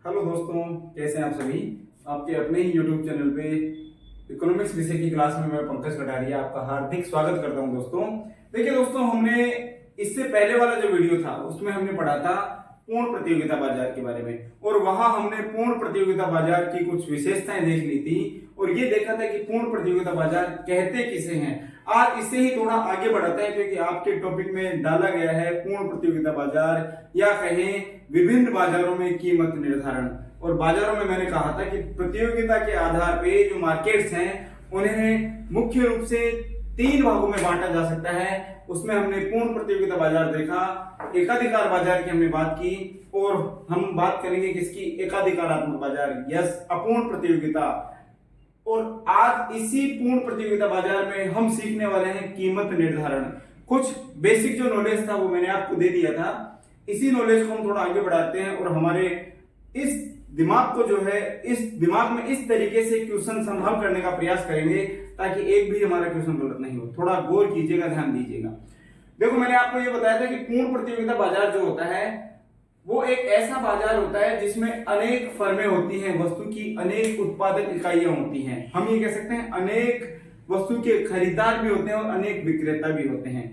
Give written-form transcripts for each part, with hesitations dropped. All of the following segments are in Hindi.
हेलो दोस्तों, कैसे हैं आप सभी। आपके अपने ही यूट्यूब चैनल पे इकोनॉमिक्स विषय की क्लास में मैं पंकज कटारिया आपका हार्दिक स्वागत करता हूं। दोस्तों देखिए दोस्तों, हमने इससे पहले वाला जो वीडियो था उसमें हमने पढ़ा था पूर्ण प्रतियोगिता बाजार के बारे में, और वहां हमने पूर्ण प्रतियोगिता बाजार की कुछ विशेषताएं देख ली थी और ये देखा था कि पूर्ण प्रतियोगिता बाजार कहते किसे हैं। आज इससे ही थोड़ा आगे बढ़ाते हैं, क्योंकि आपके टॉपिक में डाला गया है पूर्ण प्रतियोगिता बाजार या कहें विभिन्न बाजारों में कीमत निर्धारण। और बाजारों में मैंने कहा था कि प्रतियोगिता के आधार पे जो मार्केट्स हैं उन्हें मुख्य रूप से 3 भागों में बांटा जा सकता है। उसमें हमने पूर्ण प्रतियोगिता बाजार देखा, एकाधिकार बाजार की हमने बात की, और हम बात करेंगे किसकी, एकाधिकारात्मक बाजार, यस अपूर्ण प्रतियोगिता। और आज इसी पूर्ण प्रतियोगिता बाजार में हम सीखने वाले हैं कीमत निर्धारण। कुछ बेसिक जो नॉलेज था वो मैंने आपको दे दिया था, इसी नॉलेज को हम थोड़ा आगे बढ़ाते हैं और हमारे इस दिमाग को जो है, इस दिमाग में इस तरीके से क्वेश्चन संभव करने का प्रयास करेंगे ताकि एक भी हमारा क्वेश्चन गलत नहीं हो। थोड़ा गौर कीजिएगा, ध्यान दीजिएगा। देखो, मैंने आपको ये बताया था कि पूर्ण प्रतियोगिता बाजार जो होता है वो एक ऐसा बाजार होता है जिसमें अनेक फर्में होती हैं, वस्तु की अनेक उत्पादक इकाइयां होती हैं। हम ये कह सकते हैं अनेक वस्तु के खरीदार भी होते हैं और अनेक विक्रेता भी होते हैं।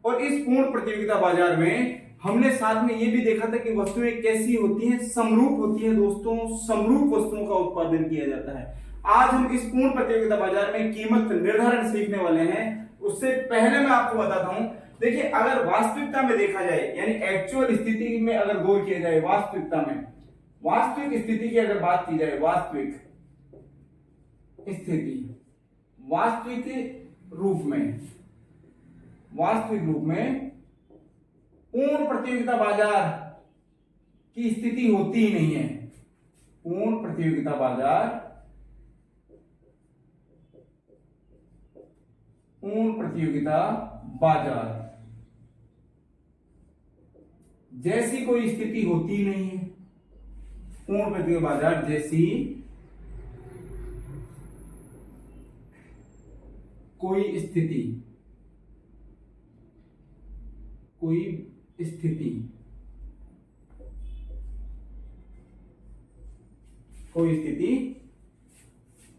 और इस पूर्ण प्रतियोगिता बाजार में हमने साथ में ये भी देखा था कि वस्तुएं कैसी होती हैं, समरूप होती हैं। दोस्तों, समरूप वस्तुओं का उत्पादन किया जाता है। आज हम इस पूर्ण प्रतियोगिता बाजार में कीमत निर्धारण सीखने वाले हैं। उससे पहले मैं आपको बताता हूं, देखिए अगर वास्तविकता में देखा जाए, यानी एक्चुअल स्थिति में अगर गौर किया जाए, वास्तविकता में, वास्तविक स्थिति की अगर बात की जाए, वास्तविक स्थिति, वास्तविक रूप में पूर्ण प्रतियोगिता बाजार की स्थिति होती ही नहीं है। पूर्ण प्रतियोगिता बाजार जैसी कोई स्थिति होती ही नहीं है। पूर्ण प्रतियोगिता बाजार जैसी कोई स्थिति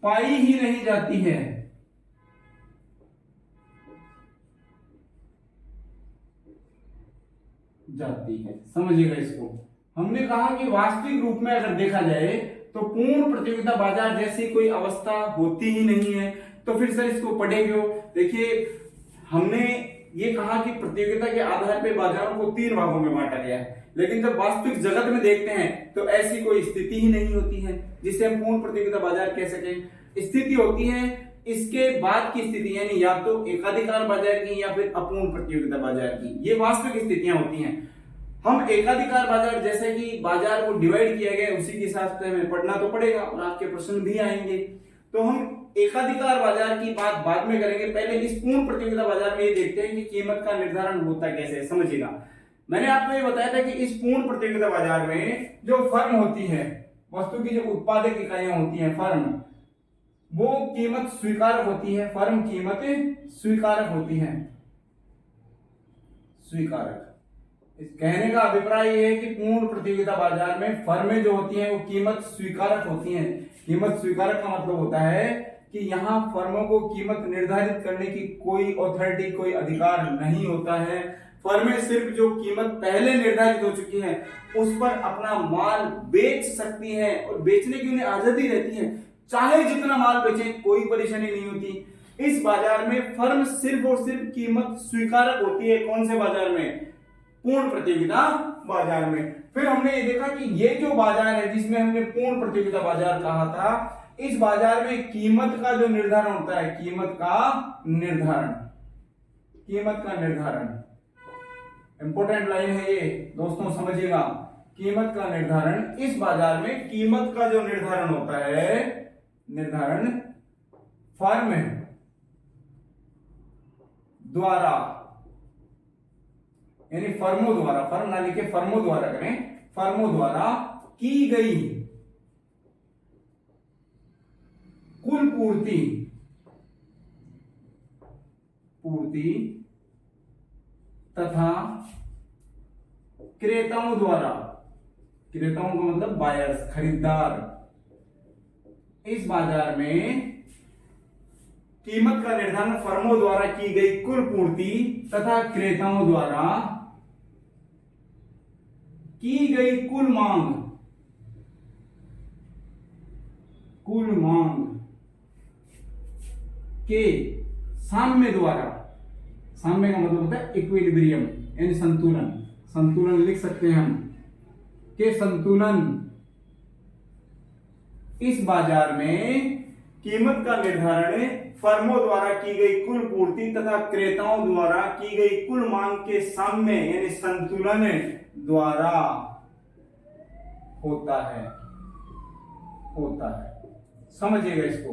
पाई ही नहीं जाती है। समझिएगा इसको। हमने कहा कि वास्तविक रूप में अगर देखा जाए तो पूर्ण प्रतियोगिता बाजार जैसी कोई अवस्था होती ही नहीं है। तो फिर सर इसको पढ़े क्यों? देखिए, हमने ये कहा कि प्रतियोगिता के आधार पर बाजारों को 3 भागों में बांटा गया है, लेकिन जब वास्तविक जगत में देखते हैं तो ऐसी कोई स्थिति ही नहीं होती है जिसे हम पूर्ण प्रतियोगिता बाजार कह सकें। स्थिति होती है इसके बाद की स्थिति, यानी या तो एकाधिकार बाजार की या फिर अपूर्ण प्रतियोगिता बाजार की। ये वास्तविक स्थितियां होती हैं। हम एकाधिकार बाजार, जैसे कि बाजार को डिवाइड किया गया उसी के हिसाब से हमें पढ़ना तो पड़ेगा और आपके प्रश्न भी आएंगे। तो हम एकाधिकार बाजार की बात बाद में करेंगे, पहले इस पूर्ण प्रतियोगिता बाजार में ये देखते हैं कि कीमत का निर्धारण होता कैसे है। समझिएगा, मैंने आपको ये बताया था कि इस पूर्ण प्रतियोगिता बाजार में जो फर्म होती है, वस्तु की जो उत्पादक इकाइयां होती हैं, फर्म, वो कीमत स्वीकारक होती है। फर्म कीमत स्वीकारक होती है। स्वीकारक, इस कहने का अभिप्राय यह है कि पूर्ण प्रतियोगिता बाजार में फर्में जो होती हैं वो कीमत स्वीकारक होती हैं। कीमत स्वीकारक का मतलब होता है कि यहां फर्मों को कीमत निर्धारित करने की कोई अथॉरिटी, कोई अधिकार नहीं होता है। फर्में सिर्फ जो कीमत पहले निर्धारित हो चुकी है उस पर अपना माल बेच सकती हैं और बेचने की उन्हें आजादी रहती है। चाहे जितना माल बेचे कोई परेशानी नहीं होती। इस बाजार में फर्म सिर्फ और सिर्फ कीमत स्वीकारक होती है। कौन से बाजार में? पूर्ण प्रतियोगिता बाजार में। फिर हमने ये देखा कि ये जो बाजार है जिसमें हमने पूर्ण प्रतियोगिता बाजार कहा था, इस बाजार में कीमत का जो निर्धारण होता है, कीमत का निर्धारण इंपॉर्टेंट लाइन है ये दोस्तों, समझिएगा। कीमत का निर्धारण, इस बाजार में कीमत का जो निर्धारण होता है, निर्धारण फर्म द्वारा, यानी फर्मों द्वारा, फर्म ना लिखे फर्मों द्वारा करें, फर्मों द्वारा की गई कुल पूर्ति तथा क्रेताओं द्वारा क्रेताओं का मतलब बायर्स, खरीदार। इस बाजार में कीमत का निर्धारण फर्मों द्वारा की गई कुल पूर्ति तथा क्रेताओं द्वारा की गई कुल मांग के साम्य द्वारा, साम्य का मतलब होता है इक्विलिब्रियम यानी संतुलन, संतुलन लिख सकते हैं हम, के संतुलन। इस बाजार में कीमत का निर्धारण फर्मों द्वारा की गई कुल पूर्ति तथा क्रेताओं द्वारा की गई कुल मांग के साम्य यानी संतुलन द्वारा होता है। समझिएगा इसको,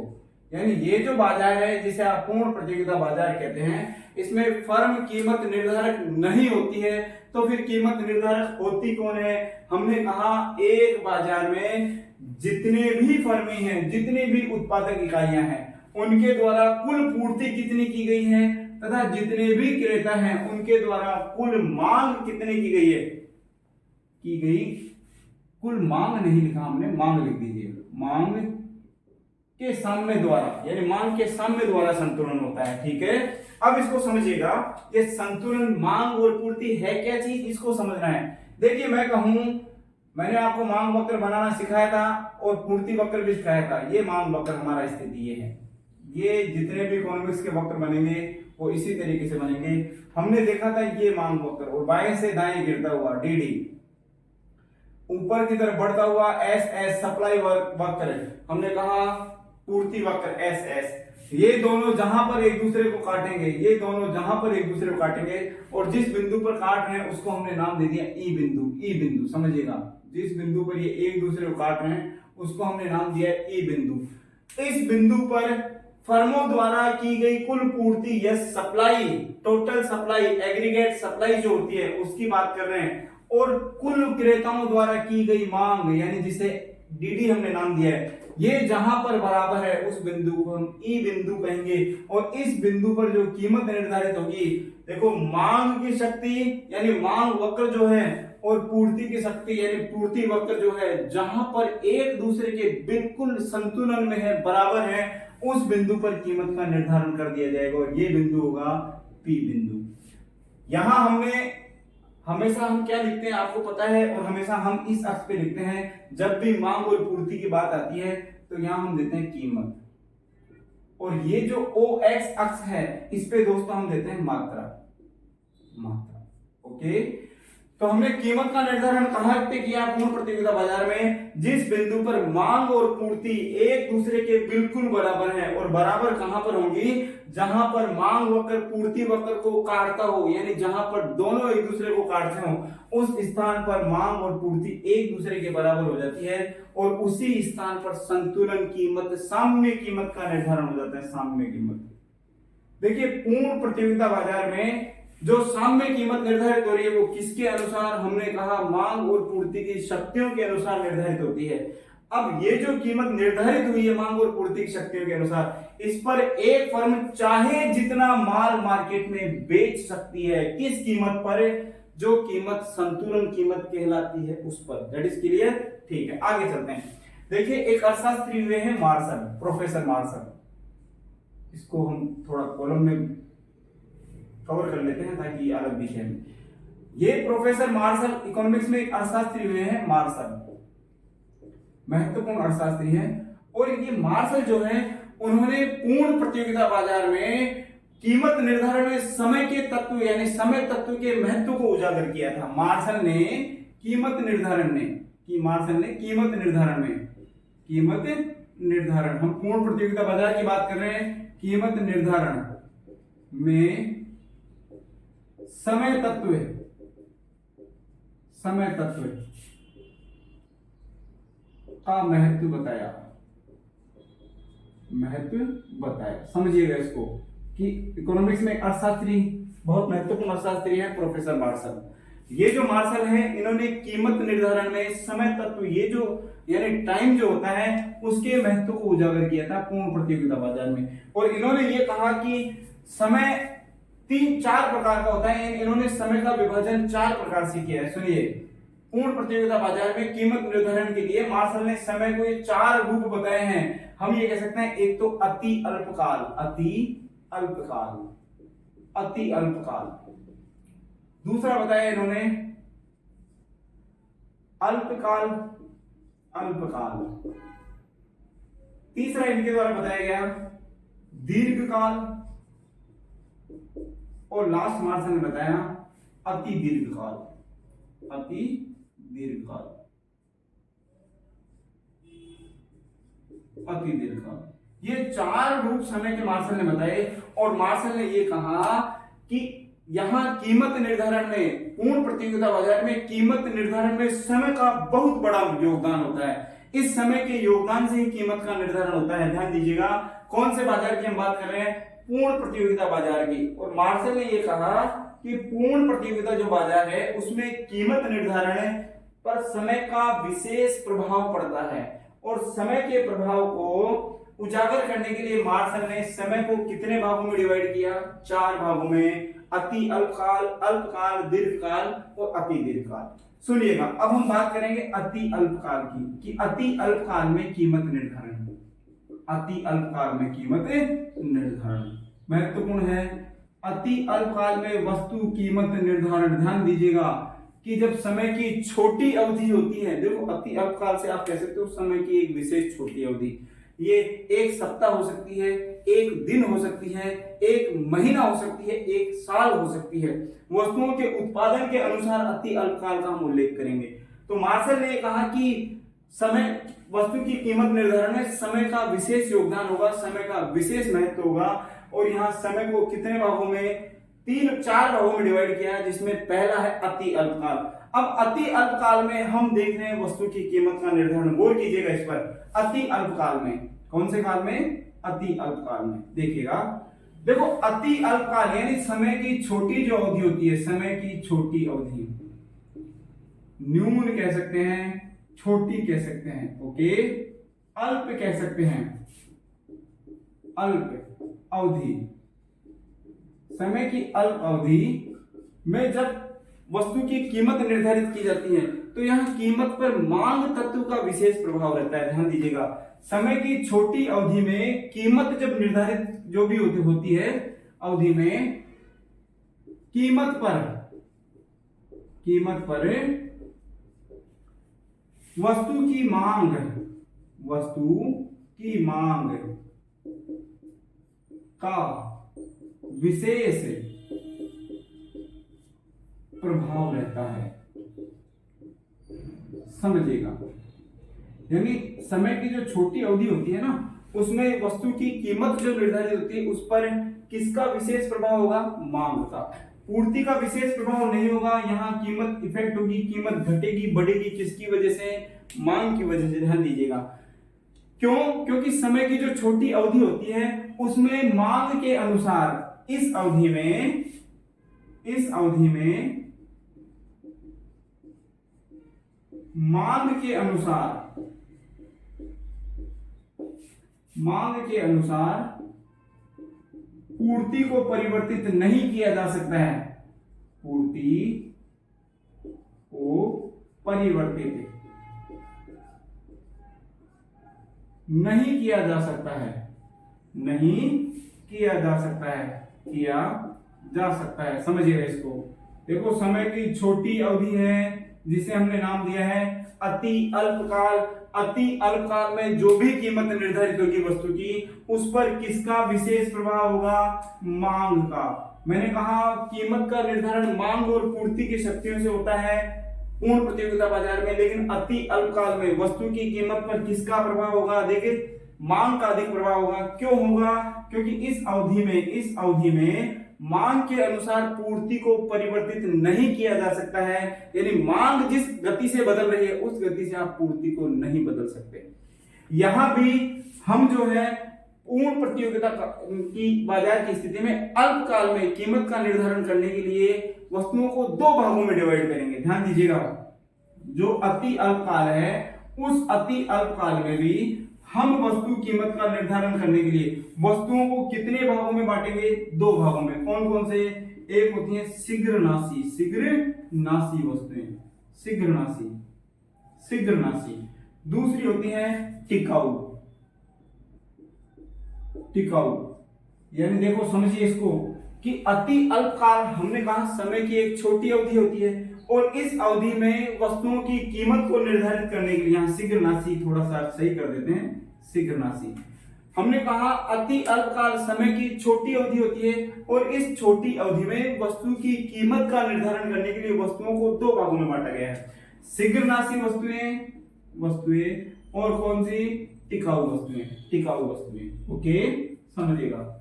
यानी ये जो बाजार है जिसे आप पूर्ण प्रतियोगिता बाजार कहते हैं, इसमें फर्म कीमत निर्धारक नहीं होती है, तो फिर कीमत निर्धारक होती कौन है? हमने कहा एक बाजार में जितने भी फर्में हैं, जितनी भी उत्पादक इकाइयां हैं, उनके द्वारा कुल पूर्ति कितनी की गई है तथा जितने भी क्रेता हैं उनके द्वारा कुल मांग कितनी की गई है, कुल मांग नहीं लिखा हमने, मांग लिख दीजिए, मांग के साम्य द्वारा, यानी मांग के साम्य द्वारा संतुलन होता है। ठीक है, अब इसको समझिएगा, ये संतुलन मांग और पूर्ति है क्या चीज, इसको समझना है। देखिए मैं कहूं, मैंने आपको मांग वक्र बनाना सिखाया था और पूर्ति वक्र भी सिखाया था। ये मांग वक्र हमारा स्थिति ये है, ये जितने भी इकोनॉमिक्स के वक्र बनेंगे वो इसी तरीके से बनेंगे। हमने देखा था ये मांग वक्र, और बाएं से दाएं गिरता हुआ डीडी, ऊपर की तरफ बढ़ता हुआ एस एस सप्लाई वक्र, हमने कहा पूर्ति वक्र एस एस। ये दोनों जहां पर एक दूसरे को काटेंगे, ये दोनों जहां पर एक दूसरे को काटेंगे और जिस बिंदु पर काट रहे हैं उसको हमने नाम दे दिया ई बिंदु। ई बिंदु समझिएगा, जिस बिंदु पर ये एक दूसरे को काट रहे हैं उसको हमने नाम दिया ई बिंदु। इस बिंदु पर फर्मों द्वारा की गई कुल पूर्ति या supply, total supply, aggregate supply जो होती है उसकी बात कर रहे हैं, और कुल क्रेताओं द्वारा की गई मांग यानी जिसे डीडी हमने नाम दिया है, ये जहां पर बराबर है उस बिंदु को हम ई बिंदु कहेंगे। और इस बिंदु पर जो कीमत निर्धारित होगी, देखो मांग की शक्ति यानी मांग वक्र जो है और पूर्ति की शक्ति यानी पूर्ति वक्र जो है, जहां पर एक दूसरे के बिल्कुल संतुलन में है, बराबर है, उस बिंदु पर कीमत का निर्धारण कर दिया जाएगा और ये बिंदु होगा पी बिंदु। यहां हमने हमेशा हम क्या लिखते हैं आपको पता है, और हमेशा हम इस अक्ष पे लिखते हैं जब भी मांग और पूर्ति की बात आती है, तो यहां हम देते हैं कीमत, और ये जो ओ एक्स अक्ष है इस पे दोस्तों हम देते हैं मात्रा। ओके, तो हमने कीमत का निर्धारण कहां पे किया? पूर्ण प्रतियोगिता बाजार में, जिस बिंदु पर मांग और पूर्ति एक दूसरे के बिल्कुल बराबर है, और बराबर कहां पर होंगी? जहां पर मांग वक्र पूर्ति वक्र को काटता हो, यानी जहां पर दोनों एक दूसरे को काटते हो, उस स्थान पर मांग और पूर्ति एक दूसरे के बराबर हो जाती है, और उसी स्थान पर संतुलन कीमत, साम्य कीमत का निर्धारण हो जाता है। साम्य कीमत, देखिए पूर्ण प्रतियोगिता बाजार में जो साम्य कीमत निर्धारित हो रही है वो किसके अनुसार? हमने कहा मांग और पूर्ति की शक्तियों के अनुसार निर्धारित होती है। अब ये जो कीमत निर्धारित हुई है मांग और पूर्ति की शक्तियों के अनुसार, इस पर एक फर्म चाहे जितना माल मार्केट में बेच सकती है, किस कीमत पर? जो कीमत संतुलन कीमत कहलाती है उस पर। That is clear? ठीक है, आगे चलते हैं। देखिए एक अर्थशास्त्री हुए हैं मार्शल, प्रोफेसर मार्शल, इसको हम थोड़ा कॉलम में कवर कर लेते हैं ताकि अलग दिखे हमें। ये प्रोफेसर मार्शल इकोनॉमिक्स में एक अर्थशास्त्री हुए हैं मार्शल, महत्वपूर्ण अर्थशास्त्री हैं। और ये मार्शल जो है उन्होंने पूर्ण प्रतियोगिता बाजार में कीमत निर्धारण में समय के तत्व यानी समय तत्व के महत्व को उजागर किया था। मार्शल ने कीमत निर्धारण हम पूर्ण प्रतियोगिता बाजार की बात कर रहे हैं, कीमत निर्धारण में समय तत्व का महत्व बताया। समझिएगा इसको कि इकोनॉमिक्स में अर्थशास्त्री, बहुत महत्वपूर्ण अर्थशास्त्री है प्रोफेसर मार्शल। ये जो मार्शल है इन्होंने कीमत निर्धारण में समय तत्व, ये जो यानी टाइम जो होता है उसके महत्व को उजागर किया था पूर्ण प्रतियोगिता बाजार में। और इन्होंने ये कहा कि समय 3-4 प्रकार का होता है। इन्होंने समय का विभाजन 4 प्रकार से किया है। सुनिए, पूर्ण प्रतियोगिता बाजार में कीमत निर्धारण के लिए मार्शल ने समय को ये 4 रूप बताए हैं। हम ये कह सकते हैं, एक तो अति अल्पकाल, अति अल्पकाल। दूसरा बताया इन्होंने अल्पकाल। तीसरा इनके द्वारा बताया गया दीर्घकाल, और लास्ट मार्शल ने बताया अति दीर्घकाल। ये 4 रूप समय के मार्शल ने बताए, और मार्शल ने ये कहा कि यहां कीमत निर्धारण में, पूर्ण प्रतियोगिता बाजार में कीमत निर्धारण में समय का बहुत बड़ा योगदान होता है। इस समय के योगदान से ही कीमत का निर्धारण होता है। ध्यान दीजिएगा, कौन से बाजार की हम बात कर रहे हैं? पूर्ण प्रतियोगिता बाजार की। और मार्शल ने ये कहा कि पूर्ण प्रतियोगिता जो बाजार है उसमें कीमत निर्धारण पर समय का विशेष प्रभाव पड़ता है, और समय के प्रभाव को उजागर करने के लिए मार्शल ने समय को कितने भागों में डिवाइड किया? 4 भागों में, अति अल्पकाल, अल्पकाल, दीर्घकाल और अति दीर्घकाल। सुनिएगा, अब हम बात करेंगे अति अल्पकाल की, कि अति अल्पकाल में कीमत निर्धारण। अति अल्पकाल में कीमत निर्धारण महत्वपूर्ण है। अति अल्पकाल में वस्तु कीमत निर्धारण, ध्यान दीजिएगा कि जब समय की छोटी अवधि होती है, देखो अति अल्पकाल से आप कह सकते हो समय की एक विशेष छोटी अवधि, ये 1 सप्ताह हो सकती है, 1 दिन हो सकती है, 1 महीना हो सकती है, 1 साल हो सकती है। वस्तुओं के उत्पादन के अनुसार अति अल्पकाल का हम उल्लेख करेंगे। तो मार्शल ने कहा कि समय, वस्तु की कीमत निर्धारण में समय का विशेष योगदान होगा, समय का विशेष महत्व होगा, और यहाँ समय को कितने भागों में? 4 भागों में डिवाइड किया है, जिसमें पहला है अति अल्पकाल। अब अति अल्पकाल में हम देख रहे हैं वस्तु की कीमत का निर्धारण, गौर कीजिएगा इस पर। अति अल्पकाल में, कौन से काल में? अति अल्पकाल में। देखिएगा, देखो अति अल्पकाल यानी समय की छोटी जो अवधि होती है, समय की छोटी अवधि, न्यून कह सकते हैं, छोटी कह सकते हैं, ओके, अल्प कह सकते हैं, अल्प अवधि, समय की अल्प अवधि में जब वस्तु की कीमत निर्धारित की जाती है तो यहाँ कीमत पर मांग तत्व का विशेष प्रभाव रहता है। ध्यान दीजिएगा, समय की छोटी अवधि में कीमत जब निर्धारित जो भी होती है अवधि में, कीमत पर वस्तु की मांग का विशेष प्रभाव रहता है। समझिएगा, यानी समय की जो छोटी अवधि होती है ना, उसमें वस्तु की कीमत जो निर्धारित होती है उस पर किसका विशेष प्रभाव होगा? मांग का। पूर्ति का विशेष प्रभाव नहीं होगा, यहाँ कीमत इफेक्ट होगी, कीमत घटेगी बढ़ेगी, किसकी वजह से? मांग की वजह से। ध्यान दीजिएगा, क्यों? क्योंकि समय की जो छोटी अवधि होती है उसमें मांग के अनुसार इस अवधि में मांग के अनुसार पूर्ति को परिवर्तित नहीं किया जा सकता है। पूर्ति को परिवर्तित नहीं किया जा सकता है, किया जा सकता है। समझिएगा इसको। देखो, समय की छोटी अवधि है जिसे हमने नाम दिया है अति अल्पकाल। अति अल्पकाल में जो भी कीमत निर्धारित होगी वस्तु की, उस पर किसका विशेष प्रभाव होगा? मांग का। मैंने कहा कीमत का निर्धारण मांग और पूर्ति की शक्तियों से होता है पूर्ण प्रतियोगिता बाजार में, लेकिन अति अल्पकाल में वस्तु की कीमत पर किसका प्रभाव होगा? देखिए, मांग का अधिक प्रभाव होगा। क्यों होगा? क्योंकि इस अवधि में मांग के अनुसार पूर्ति को परिवर्तित नहीं किया जा सकता है, यानी मांग जिस गति से बदल रही है उस गति से आप पूर्ति को नहीं बदल सकते। यहां भी हम जो है पूर्ण प्रतियोगिता की बाजार की स्थिति में अल्पकाल में कीमत का निर्धारण करने के लिए वस्तुओं को 2 भागों में डिवाइड करेंगे। ध्यान दीजिएगा, जो अति अल्पकाल है उस अति अल्पकाल में भी हम वस्तु कीमत का निर्धारण करने के लिए वस्तुओं को कितने भागों में बांटेंगे? 2 भागों में। कौन कौन से? एक होती है शीघ्र नाशी वस्तुएं, शीघ्रनाशी, शीघ्रनाशी। दूसरी होती है टिकाऊ, टिकाऊ। यानी देखो समझिए इसको कि अति अल्पकाल, हमने कहा समय की एक छोटी अवधि होती है और इस अवधि में वस्तुओं की कीमत को निर्धारित करने के लिए, यहां शीघ्रनाशी थोड़ा सा सही कर देते हैं, शीघ्रनाशी। हमने कहा अति अल्पकाल, समय की छोटी अवधि होती है और इस छोटी अवधि में वस्तु की कीमत का निर्धारण करने के लिए वस्तुओं को दो भागों में बांटा गया है, शीघ्रनाशी वस्तुएं और कौन सी, टिकाऊ वस्तुएं, टिकाऊ वस्तुएं। ओके, समझिएगा।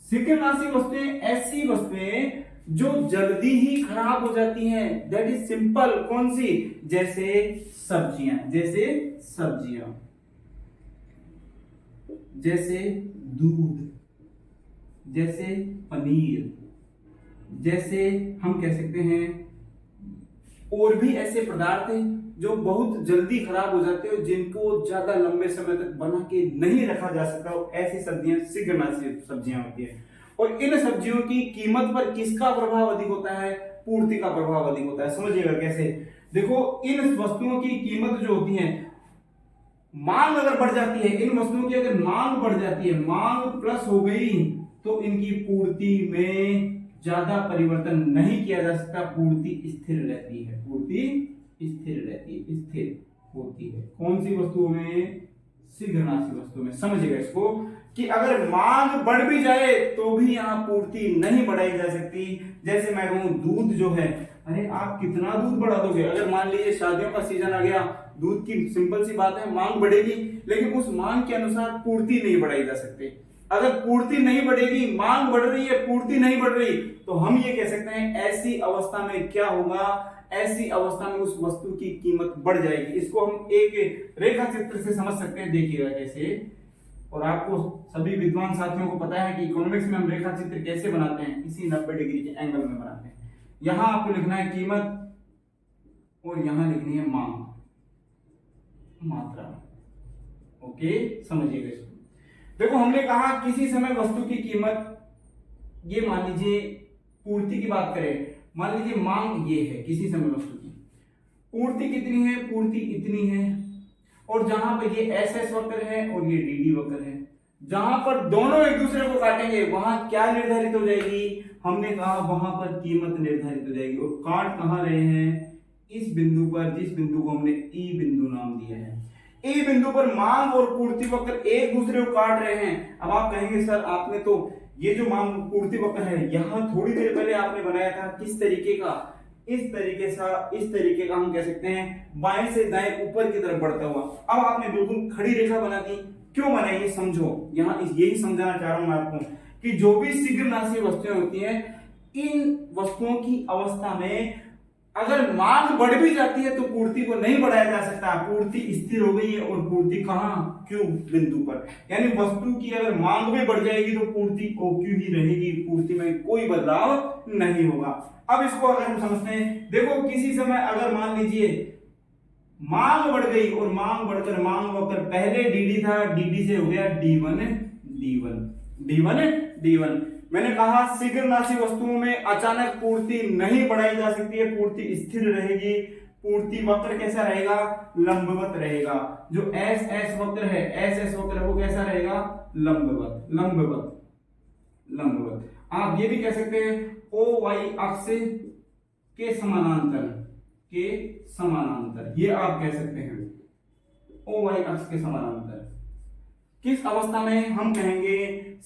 शीघ्रनाशी वस्तुएं ऐसी वस्तुएं जो जल्दी ही खराब हो जाती हैं, दैट इज सिंपल। कौन सी, जैसे सब्जियां, जैसे सब्जियां, जैसे दूध, जैसे पनीर, जैसे हम कह सकते हैं और भी ऐसे पदार्थ हैं जो बहुत जल्दी खराब हो जाते हैं, जिनको ज्यादा लंबे समय तक बना के नहीं रखा जा सकता, ऐसी सब्जियां शीघ्रनाशी सब्जियां होती है। और इन सब्जियों की कीमत पर किसका प्रभाव अधिक होता है, पूर्ति का प्रभाव अधिक होता है। समझिएगा कैसे, देखो इन वस्तुओं की कीमत जो होती है, मांग अगर बढ़ जाती है, इन वस्तुओं की अगर मांग बढ़ जाती है, मांग प्लस हो गई, तो इनकी पूर्ति में ज्यादा परिवर्तन नहीं किया जा सकता, पूर्ति स्थिर रहती है, पूर्ति स्थिर रहती है, स्थिर होती है। कौन सी वस्तुओं में, शीघ्रनाशी वस्तुओं में। समझिएगा इसको कि अगर मांग बढ़ भी जाए तो भी यहाँ पूर्ति नहीं बढ़ाई जा सकती। जैसे मैं कहूं दूध जो है, अरे आप कितना दूध बढ़ा दोगे, अगर मान लीजिए शादियों का सीजन आ गया, दूध की सिंपल सी बात है मांग बढ़ेगी, लेकिन उस मांग के अनुसार पूर्ति नहीं बढ़ाई जा सकती। अगर पूर्ति नहीं बढ़ेगी, मांग बढ़ रही है, पूर्ति नहीं बढ़ रही, तो हम ये कह सकते हैं ऐसी अवस्था में क्या होगा, ऐसी अवस्था में उस वस्तु की कीमत बढ़ जाएगी। इसको हम एक रेखा चित्र से समझ सकते हैं, देखिएगा कैसे। और आपको सभी विद्वान साथियों को पता है कि इकोनॉमिक्स में हम रेखा चित्र कैसे बनाते हैं, इसी 90 डिग्री के एंगल में बनाते हैं। यहां आपको लिखना है कीमत और यहां लिखनी है मांग, मात्रा। ओके, समझिएगा इसको। देखो हमने कहा किसी समय वस्तु की कीमत, ये मान लीजिए पूर्ति की बात करें, मान लीजिए मांग ये है किसी समय वस्तु की, पूर्ति कितनी है, पूर्ति इतनी है, और जहां पर ये एस एस वक्र है और ये डी डी वक्र है, जहां पर दोनों एक दूसरे को काटेंगे वहां क्या निर्धारित हो जाएगी, हमने कहा वहां पर कीमत निर्धारित हो जाएगी। और काट कहां रहे हैं, इस बिंदु पर, जिस बिंदु को हमने ई बिंदु नाम दिया है। ई बिंदु पर मांग और पूर्ति वक्र एक दूसरे को काट रहे हैं। अब आप कहेंगे सर आपने तो ये जो मांग पूर्ति वक्र है, यहां थोड़ी देर पहले आपने बनाया था किस तरीके का, इस तरीके का हम कह सकते हैं बाएं से दाएं ऊपर की तरफ बढ़ता हुआ। अब आपने बिल्कुल खड़ी रेखा बना दी, क्यों बनाई ये समझो। यहां यही समझाना चाह रहा हूं मैं आपको कि जो भी शीघ्रनाशी वस्तुएं होती हैं, इन वस्तुओं की अवस्था में अगर मांग बढ़ भी जाती है तो पूर्ति को नहीं बढ़ाया जा सकता, पूर्ति स्थिर हो गई है। और पूर्ति कहां, क्यू बिंदु पर, यानी वस्तु की अगर मांग भी बढ़ जाएगी तो पूर्ति ओ क्यू ही रहेगी, पूर्ति में कोई बदलाव नहीं होगा। अब इसको अगर हम समझते हैं, देखो किसी समय अगर मान लीजिए मांग बढ़ गई और मांग बढ़कर मांग वक्र पहले डीडी था, डीडी से हो गया D1 D1। मैंने कहा शीघ्रनाशी वस्तुओं में अचानक पूर्ति नहीं बढ़ाई जा सकती है, पूर्ति स्थिर रहेगी। पूर्ति वक्र कैसा रहेगा, लंबवत रहेगा। जो एस एस वक्र है वो कैसा रहेगा, लंबवत। आप ये भी कह सकते हैं ओ वाई अक्ष के समानांतर, ये आप कह सकते हैं ओ वाई अक्ष के समानांतर। किस अवस्था में, हम कहेंगे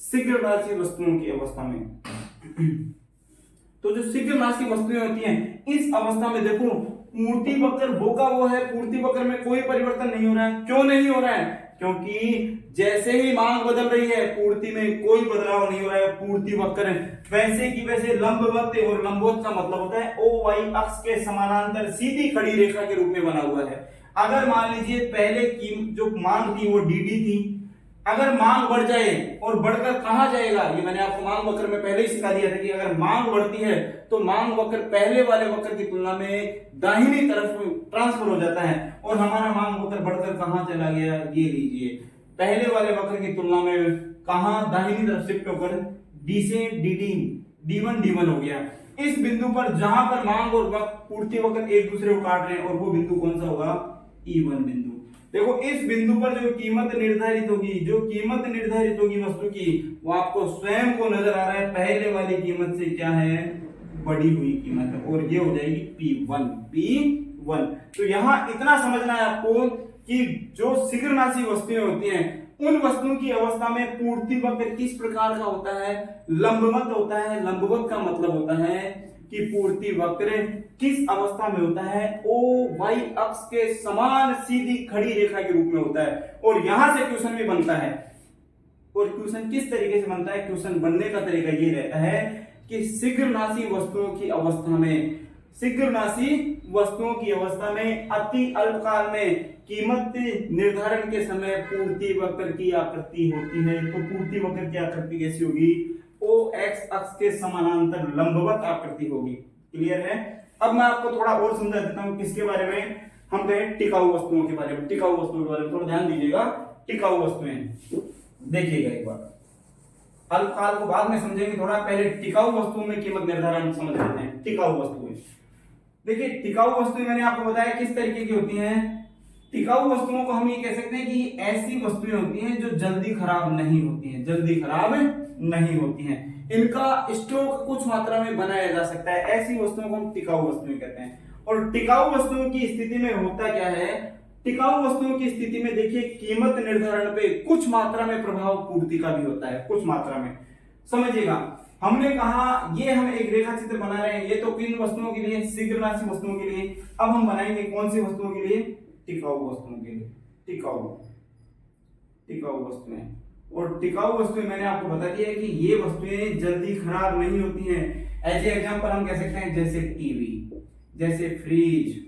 शीघ्रनाशी वस्तुओं की अवस्था में। तो जो शीघ्रनाशी वस्तुएं होती हैं, इस अवस्था में देखो पूर्ति वक्र वो का वो है, पूर्ति वक्र में कोई परिवर्तन नहीं हो रहा है। क्यों नहीं हो रहा है, क्योंकि जैसे ही मांग बदल रही है पूर्ति में कोई बदलाव नहीं हो रहा है। पूर्ति वक्र वैसे की वैसे लंबवत, और लंबवत का मतलब होता है ओ वाई अक्ष के समानांतर सीधी खड़ी रेखा के रूप में बना हुआ है। अगर मान लीजिए पहले की जो मांग थी वो डीडी थी, अगर मांग बढ़ जाए और बढ़कर कहां जाएगा, ये मैंने आपको मांग वक्र में पहले ही सिखा दिया था कि अगर मांग बढ़ती है तो मांग वक्र पहले वाले वक्र की तुलना में दाहिनी तरफ ट्रांसफर हो जाता है। और हमारा मांग वक्र बढ़कर कहां चला गया, ये लीजिए पहले वाले वक्र की तुलना में कहां, दाहिनी तरफ शिफ्ट होकर डी से डी1 D1 हो गया। इस बिंदु पर जहां पर मांग और पूर्ति वक्त एक दूसरे को काट रहे हैं, और वो बिंदु कौन सा होगा, E1 बिंदु। देखो इस बिंदु पर जो कीमत निर्धारित होगी, जो कीमत निर्धारित होगी वस्तु की, वो आपको स्वयं को नजर आ रहा है पहले वाली कीमत से क्या है, बढ़ी हुई कीमत है, और ये हो जाएगी P1। तो यहां इतना समझना है आपको कि जो शीघ्रनाशी वस्तुएं होती हैं, उन वस्तुओं की अवस्था में पूर्ति वक्र किस प्रकार का होता है, लंबवत होता है। लंबवत का मतलब होता है कि पूर्ति वक्र किस अवस्था में होता है, ओ वाई अक्ष के समान सीधी खड़ी रेखा के रूप में होता है। और यहां से क्वेश्चन भी बनता है, और क्वेश्चन किस तरीके से बनता है, क्वेश्चन बनने का तरीका ये रहता है कि शीघ्रनाशी वस्तुओं की अवस्था में, शीघ्रनाशी वस्तुओं की अवस्था में अति अल्पकाल में कीमत निर्धारण के समय पूर्ति वक्र की आकृति होती है। तो पूर्ति वक्र की आकृति कैसी होगी, ओ एक्स अक्ष के समानांतर लंबवत आकृति होगी। क्लियर है। अब मैं आपको थोड़ा और समझा देता हूं किसके बारे में, हम कहें टिकाऊ वस्तुओं के बारे में। टिकाऊ वस्तुओं के बारे में थोड़ा ध्यान दीजिएगा। टिकाऊ वस्तुएं देखिएगा एक बार, अल्पकाल को बाद में समझेंगे, थोड़ा पहले टिकाऊ वस्तुओं में कीमत निर्धारण समझ लेते हैं। टिकाऊ वस्तुएं देखिए, टिकाऊ वस्तुएं मैंने आपको बताया किस तरीके की होती हैं। टिकाऊ वस्तुओं को हम ये कह सकते हैं कि ऐसी वस्तुएं होती हैं जो जल्दी खराब नहीं होती हैं, जल्दी खराब नहीं होती हैं, इनका स्टॉक कुछ मात्रा में बनाया जा सकता है, ऐसी वस्तुओं को हम टिकाऊ वस्तुएं कहते हैं। और टिकाऊ वस्तुओं की स्थिति में होता क्या है, टिकाऊ वस्तुओं की स्थिति में देखिए कीमत निर्धारण पे कुछ मात्रा में प्रभाव पूर्ति का भी होता है, कुछ मात्रा में। समझिएगा, हमने कहा ये हम एक रेखा चित्र बना रहे हैं, ये तो किन वस्तुओं के लिए, शीघ्रनाशी वस्तुओं के लिए। अब हम बनाएंगे कौन सी वस्तुओं के लिए, टिकाऊ वस्तुओं के लिए। टिकाऊ वस्तुएं, और टिकाऊ वस्तुएं मैंने आपको बता दिया है कि ये वस्तुएं जल्दी खराब नहीं होती हैं। एज ए एग्जांपल हम कह सकते हैं जैसे टीवी, जैसे फ्रिज,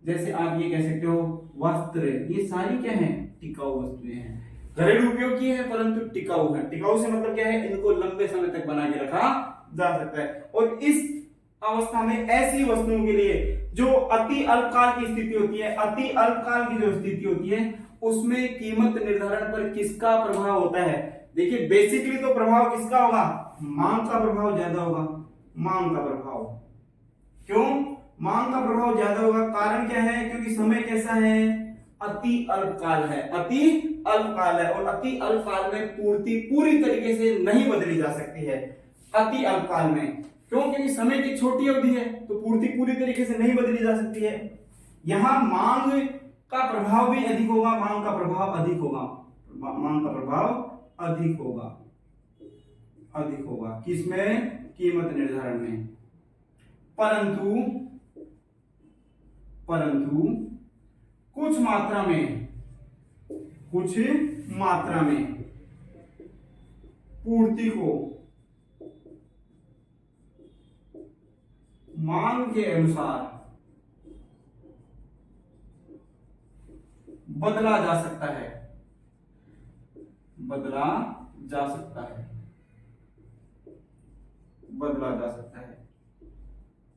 जैसे आप ये कह सकते हो वस्त्र, ये सारी क्या है, टिकाऊ वस्तुएं हैं। घरेलू उपयोग की है परंतु टिकाऊ है। टिकाऊ से मतलब क्या है, इनको लंबे समय तक बना के रखा जा सकता है। और इस अवस्था में ऐसी वस्तुओं के लिए जो अति अल्पकाल की स्थिति होती है, अति अल्पकाल की जो स्थिति होती है, उसमें कीमत निर्धारण पर किसका प्रभाव होता है। देखिए बेसिकली तो प्रभाव किसका होगा, मांग का प्रभाव ज्यादा होगा, मांग का प्रभाव। क्यों मांग का प्रभाव ज्यादा होगा, कारण क्या है, क्योंकि समय कैसा है, अति अल्पकाल है, अति अल्पकाल है। और अति अल्पकाल में पूर्ति पूरी तरीके से नहीं बदली जा सकती है अति अल्पकाल में। क्यों, क्योंकि समय की छोटी अवधि है, तो पूर्ति पूरी तरीके से नहीं बदली जा सकती है। यहां मांग का प्रभाव भी अधिक होगा, मांग का प्रभाव अधिक होगा, मांग का प्रभाव अधिक होगा किसमें, कीमत निर्धारण में। परंतु कुछ मात्रा में पूर्ति को मांग के अनुसार बदला जा सकता है,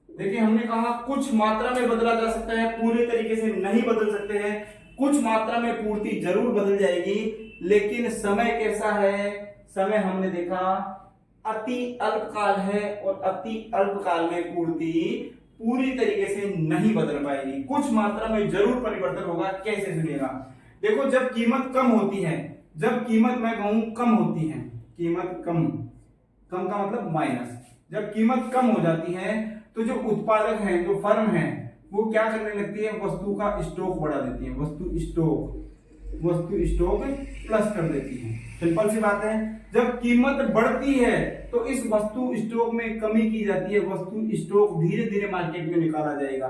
देखिए हमने कहा कुछ मात्रा में बदला जा सकता है, पूरे तरीके से नहीं बदल सकते हैं। कुछ मात्रा में पूर्ति जरूर बदल जाएगी, लेकिन समय कैसा है, समय हमने देखा अति अल्पकाल है, और अति अल्पकाल में पूर्ति पूरी तरीके से नहीं बदल पाएगी, कुछ मात्रा में जरूर परिवर्तन होगा। कैसे सुनिएगा, देखो जब कीमत कम होती है, जब कीमत मैं कहूं कम होती है, कीमत कम का मतलब माइनस, जब कीमत कम हो जाती है तो जो उत्पादक है, जो फर्म है, वो क्या करने लगती है, वस्तु का स्टॉक बढ़ा देती है, वस्तु स्टॉक प्लस कर देती है। सिंपल सी बात है, जब कीमत बढ़ती है तो इस वस्तु स्टॉक में कमी की जाती है, वस्तु स्टॉक धीरे धीरे मार्केट में निकाला जाएगा।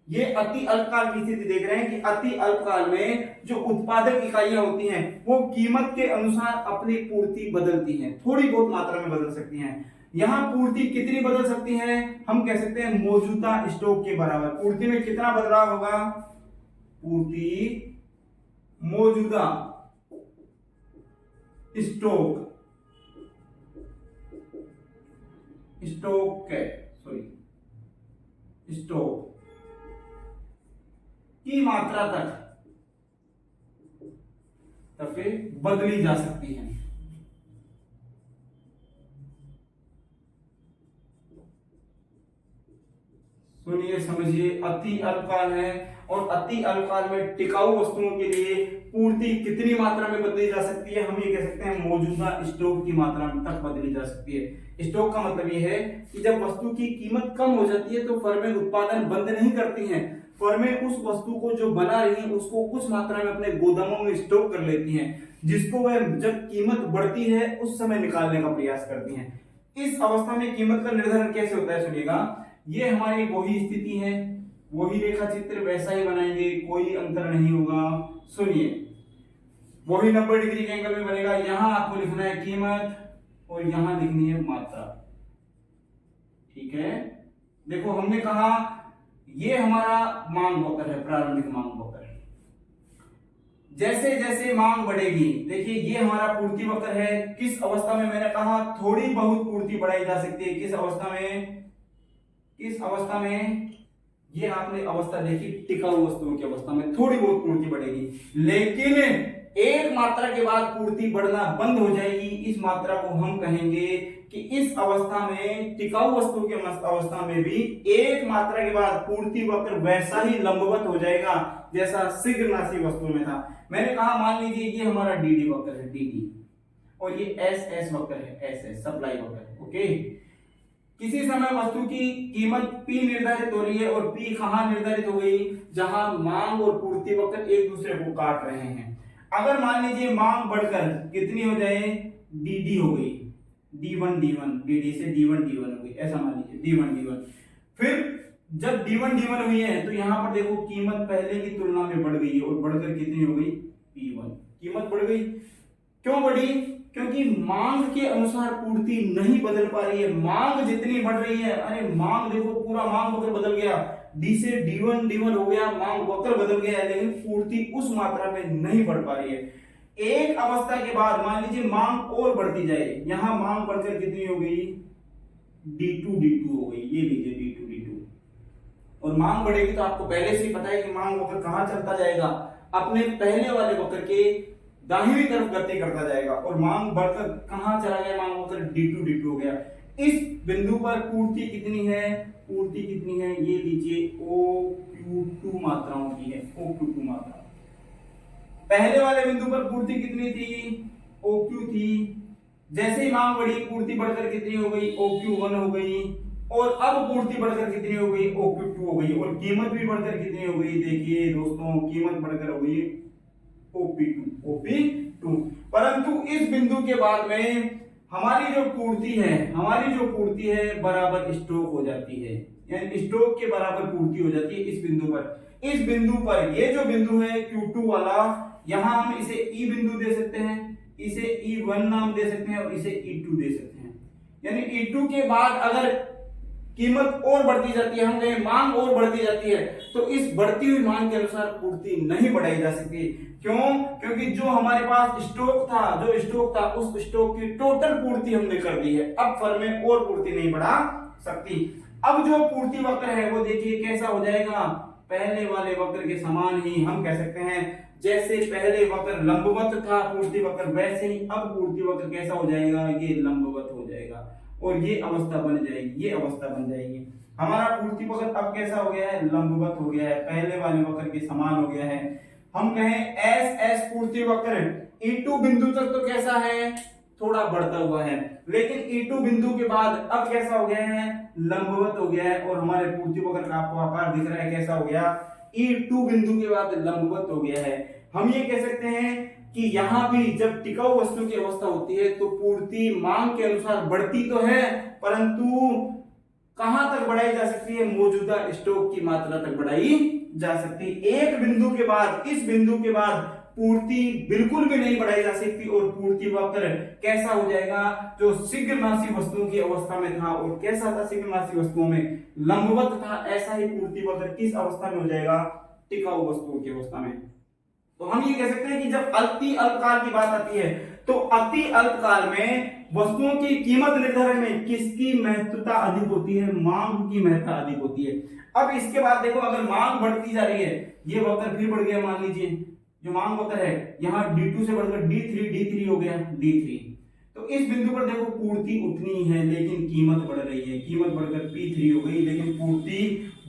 ये अति अल्पकाल की स्थिति देख रहे हैं कि अति अल्पकाल में जो उत्पादक इकाइयां होती हैं वो कीमत के अनुसार अपनी पूर्ति बदलती हैं, थोड़ी बहुत मात्रा में बदल सकती हैं। यहां पूर्ति कितनी बदल सकती है, हम कह सकते हैं मौजूदा स्टॉक के बराबर। पूर्ति में कितना बदलाव होगा, पूर्ति मौजूदा स्टॉक की मात्रा तक बदली जा सकती है। सुनिए समझिए, अति अल्पकाल है और अति अल्पकाल में टिकाऊ वस्तुओं के लिए पूर्ति कितनी मात्रा में बदली जा सकती है, हम ये कह सकते हैं मौजूदा स्टॉक की मात्रा में तक बदली जा सकती है। स्टॉक का मतलब ये है कि जब वस्तु की कीमत कम हो जाती है तो फर्में उत्पादन बंद नहीं करती हैं, फर्में उस वस्तु को जो बना रही हैं उसको कुछ मात्रा में अपने गोदामों में स्टॉक कर लेती हैं, जिसको वह जब कीमत बढ़ती है उस समय निकालने का प्रयास करती हैं। इस अवस्था में कीमत का निर्धारण कैसे होता है, सुनिएगा। ये हमारी वही स्थिति है, वही रेखा चित्र वैसा ही बनाएंगे, कोई अंतर नहीं होगा। सुनिए, वही 90 डिग्री के एंगल में बनेगा। यहां आपको लिखना है कीमत और यहां लिखनी है मात्रा, ठीक है। देखो हमने कहा ये हमारा मांग वक्र है, प्रारंभिक मांग वक्र। जैसे जैसे मांग बढ़ेगी, देखिए ये हमारा पूर्ति वक्र है। किस अवस्था में, मैंने कहा थोड़ी बहुत पूर्ति बढ़ाई जा सकती है। किस अवस्था में, किस अवस्था में, ये आपने अवस्था देखी टिकाऊ वस्तुओं की अवस्था में थोड़ी बहुत पूर्ति बढ़ेगी, लेकिन एक मात्रा के बाद पूर्ति बढ़ना बंद हो जाएगी। इस मात्रा को हम कहेंगे कि इस अवस्था में, टिकाऊ वस्तु की अवस्था में भी एक मात्रा के बाद पूर्ति वक्र वैसा ही लंबवत हो जाएगा जैसा शीघ्रनाशी वस्तु में था। मैंने कहा मान लीजिए ये हमारा डीडी वक्र है, डीडी, और ये एस वक्र है, एस सप्लाई वक्र, ओके। किसी समय वस्तु की कीमत P निर्धारित हो रही है और P कहां निर्धारित हो गई, जहां मांग और पूर्ति वक्र एक दूसरे को काट रहे हैं। अगर मान लीजिए मांग बढ़कर कितनी हो जाए, dd हो गई, d1 dd से d1 हो गई, ऐसा मान लीजिए d1। फिर जब d1 हुई है तो यहां पर देखो कीमत पहले की तुलना में बढ़ गई है और बढ़कर कितनी हो गई, p1। कीमत बढ़ गई, क्यों बढ़ी, क्योंकि मांग के अनुसार पूर्ति नहीं बदल पा रही है। मांग जितनी बढ़ रही है, अरे मांग देखो पूरा मांग वक्र बदल गया, डी से d1 हो गया, मांग वक्र बदल गया है, लेकिन पूर्ति उस मात्रा में नहीं बढ़ पा रही है। एक अवस्था के बाद मान लीजिए मांग और बढ़ती जाए, यहां मांग बढ़कर कितनी हो गई, d2 हो गई, ये लीजिए d2 और मांग बढ़ेगी तो आपको पहले से ही पता है कि मांग वक्र कहां चलता जाएगा, अपने पहले वाले वक्र के दाहिनी तरफ गति करता जाएगा और मांग बढ़कर कहां चला गया, मांग वक्र d2 हो गया। इस बिंदु पर पूर्ति कितनी है, पूर्ति कितनी है, ये लीजिए OQ2 मात्राओं की है, OQ2 मात्रा। पहले वाले बिंदु पर पूर्ति कितनी थी, OQ थी। जैसे ही मांग बढ़ी पूर्ति बढ़कर कितनी हो गई, OQ1 हो गई, और अब पूर्ति बढ़कर कितनी हो गई, OQ2 हो गई, और कीमत भी बढ़कर कितनी हो गई, देखिए दोस्तों कीमत बढ़कर हो गई OP2। परंतु इस बिंदु के बाद में हमारी जो पूर्ति है बराबर स्टॉक हो जाती है, यानी स्टॉक के बराबर पूर्ति हो जाती है इस बिंदु पर। इस बिंदु पर ये जो बिंदु है Q2 वाला, यहां हम इसे E बिंदु दे सकते हैं, इसे E1 नाम दे सकते हैं और इसे E2 दे सकते हैं। यानी E2 के बाद अगर कीमत और बढ़ती जाती है, हम कहें मांग और बढ़ती जाती है, तो इस बढ़ती हुई मांग के अनुसार पूर्ति नहीं बढ़ाई जा सकती। क्यों, क्योंकि जो हमारे पास स्टॉक था उस स्टॉक की टोटल पूर्ति हमने कर दी है, अब फर्में और पूर्ति नहीं बढ़ा सकती। अब जो पूर्ति वक्र है वो देखिए कैसा हो जाएगा, पहले वाले वक्र के समान ही हम कह सकते हैं। जैसे पहले वक्र लंबवत था पूर्ति वक्र, वैसे ही अब पूर्ति वक्र कैसा हो जाएगा, ये लंबवत हो जाएगा और ये अवस्था बन जाएगी, ये अवस्था बन जाएगी। हमारा पूर्ति वक्र अब कैसा हो गया है, लंबवत हो गया है, पहले वाले वक्र के समान हो गया है। हम कहें एस पूर्ति वक्र E2 बिंदु तक तो कैसा है, थोड़ा बढ़ता हुआ है, लेकिन E2 बिंदु के बाद अब कैसा हो गया है, लंबवत हो गया है। और हमारे पूर्ति वक्र का आपको आकार दिख रहा है कैसा हो गया, E2 बिंदु के बाद लंबवत हो गया है। हम ये कह सकते हैं कि यहां भी जब टिकाऊ वस्तु की अवस्था होती है तो पूर्ति मांग के अनुसार बढ़ती तो है, परंतु कहां तक बढ़ाई जा सकती है, मौजूदा स्टॉक की मात्रा तक बढ़ाई जा सकती है। एक बिंदु के बाद, इस बिंदु के बाद पूर्ति बिल्कुल भी नहीं बढ़ाई जा सकती और पूर्ति वक्र कैसा हो जाएगा, जो शीघ्रनाशी वस्तुओं की अवस्था में था, और कैसा था शीघ्रनाशी वस्तुओं में, लंबवत था, ऐसा ही पूर्ति वक्र किस अवस्था में हो जाएगा, टिकाऊ वस्तुओं की अवस्था में। तो हम ये कह सकते हैं कि जब अति अल्पकाल की बात आती है तो अति अल्पकाल में वस्तुओं की कीमत निर्धारण में किसकी महत्वता अधिक होती है, मांग की महत्वता अधिक होती है। अब इसके बाद देखो, अगर मांग बढ़ती जा रही है, ये वक्र फिर बढ़ गया, मान लीजिए जो मांग वक्र है यहाँ D2 से बढ़कर D3 हो गया, D3। तो इस बिंदु पर देखो पूर्ति उतनी है लेकिन कीमत बढ़ रही है, कीमत बढ़कर P3 हो गई, लेकिन पूर्ति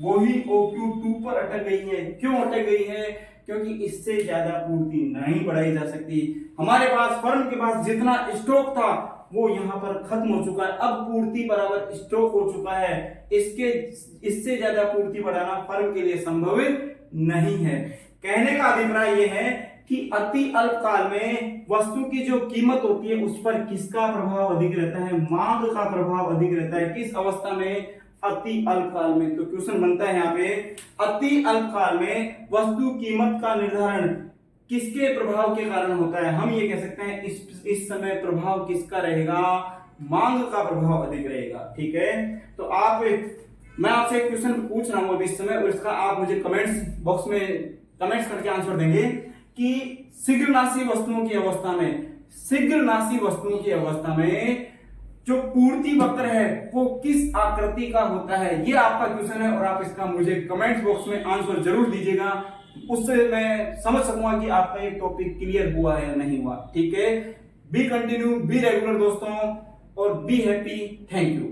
वही OQ2 पर अटक गई है। क्यों अटक गई है? क्योंकि इससे ज्यादा पूर्ति नहीं बढ़ाई जा सकती। हमारे पास, फर्म के पास जितना स्टॉक था वो यहाँ पर खत्म हो चुका है, अब पूर्ति बराबर स्टॉक हो चुका है। इससे ज्यादा पूर्ति बढ़ाना फर्म के लिए संभव नहीं है। कहने का अभिप्राय यह है कि अति अल्पकाल में वस्तु की जो कीमत होती है उस पर किसका प्रभाव अधिक रहता है? मांग का प्रभाव अधिक रहता है। किस अवस्था में? अति अल्पकाल में। तो क्वेश्चन बनता है यहाँ पे, अति अल्पकाल में वस्तु कीमत का निर्धारण किसके प्रभाव के कारण होता है? हम ये कह सकते हैं इस समय प्रभाव किसका रहेगा? मांग का प्रभाव अधिक रहेगा। ठीक है, तो मैं आपसे एक क्वेश्चन पूछ रहा हूं अभी इस समय, और इसका आप मुझे कमेंट्स बॉक्स में कमेंट्स करके आंसर देंगे कि शीघ्रनाशी वस्तुओं की अवस्था में जो पूर्ति वक्र है वो किस आकृति का होता है? ये आपका क्वेश्चन है और आप इसका मुझे कमेंट्स बॉक्स में आंसर जरूर दीजिएगा, उससे मैं समझ सकूंगा कि आपका ये टॉपिक क्लियर हुआ है या नहीं हुआ। ठीक है, बी कंटिन्यू, बी रेगुलर दोस्तों, और बी हैप्पी। Thank you.